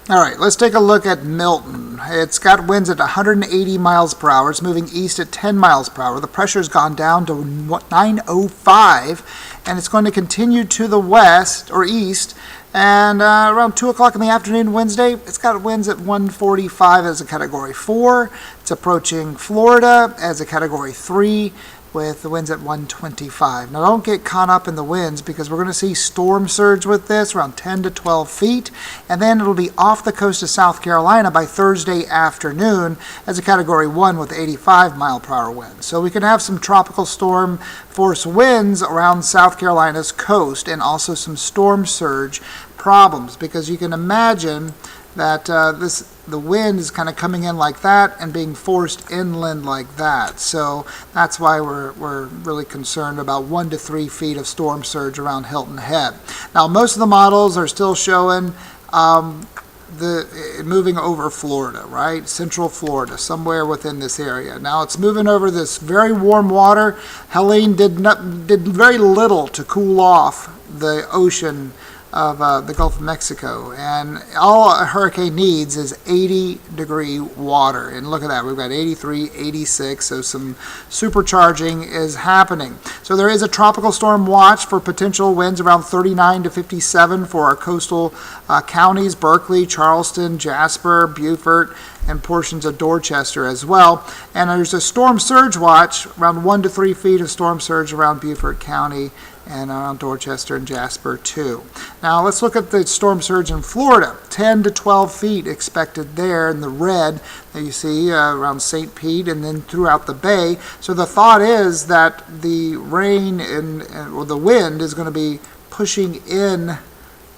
All right, let's take a look at Milton. It's got winds at 180 miles per hour. It's moving east at 10 miles per hour. The pressure's gone down to 905, and it's going to continue to the west or east. And around 2 o'clock in the afternoon Wednesday, it's got winds at 145 as a Category 4. It's approaching Florida as a Category 3. With the winds at 125. Now don't get caught up in the winds because we're going to see storm surge with this around 10 to 12 feet, and then it'll be off the coast of South Carolina by Thursday afternoon as a Category 1 with 85 mile per hour winds. So we can have some tropical storm force winds around South Carolina's coast and also some storm surge problems, because you can imagine that the wind is kind of coming in like that and being forced inland like that. So that's why we're really concerned about 1 to 3 feet of storm surge around Hilton Head. Now most of the models are still showing moving over Florida, right? Central Florida, somewhere within this area. Now it's moving over this very warm water. Helene did very little to cool off the ocean of the Gulf of Mexico, and all a hurricane needs is 80-degree water. And look at that, we've got 83, 86, so some supercharging is happening. So there is a tropical storm watch for potential winds around 39 to 57 for our coastal counties, Berkeley, Charleston, Jasper, Beaufort, and portions of Dorchester as well. And there's a storm surge watch around 1 to 3 feet of storm surge around Beaufort County and around Dorchester and Jasper too. Now let's look at the storm surge in Florida. 10 to 12 feet expected there in the red that you see around St. Pete and then throughout the bay. So the thought is that the rain or the wind is going to be pushing in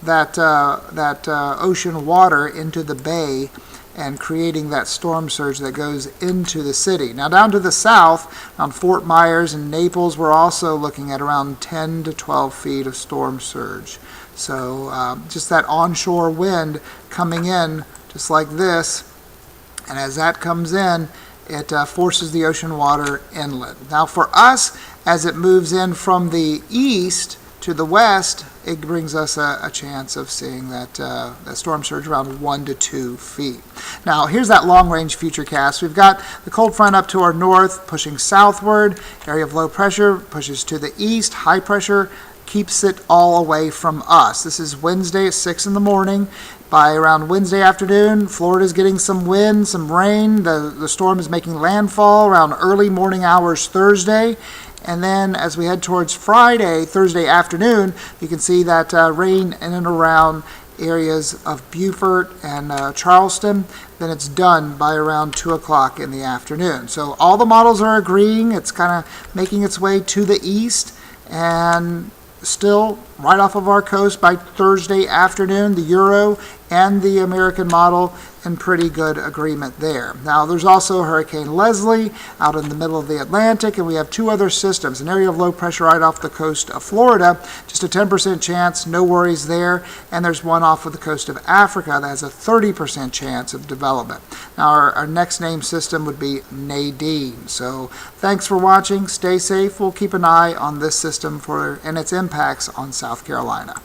that ocean water into the bay and creating that storm surge that goes into the city. Now down to the south, on Fort Myers and Naples, we're also looking at around 10 to 12 feet of storm surge. So just that onshore wind coming in just like this, and as that comes in, it forces the ocean water inland. Now for us, as it moves in from the east to the west, it brings us a chance of seeing that storm surge around 1 to 2 feet. Now here's that long-range futurecast. We've got the cold front up to our north, pushing southward. Area of low pressure pushes to the east. High pressure keeps it all away from us. This is Wednesday at 6 in the morning. By around Wednesday afternoon, Florida's getting some wind, some rain. The storm is making landfall around early morning hours Thursday. And then as we head towards Thursday afternoon, you can see that rain in and around areas of Beaufort and Charleston. Then it's done by around 2 o'clock in the afternoon. So all the models are agreeing. It's kind of making its way to the east and still right off of our coast by Thursday afternoon. The Euro and the American model in pretty good agreement there. Now there's also Hurricane Leslie out in the middle of the Atlantic, and we have 2 other systems. An area of low pressure right off the coast of Florida, just a 10% chance, no worries there. And there's one off of the coast of Africa that has a 30% chance of development. Now our next named system would be Nadine. So thanks for watching. Stay safe. We'll keep an eye on this system and its impacts on South Carolina.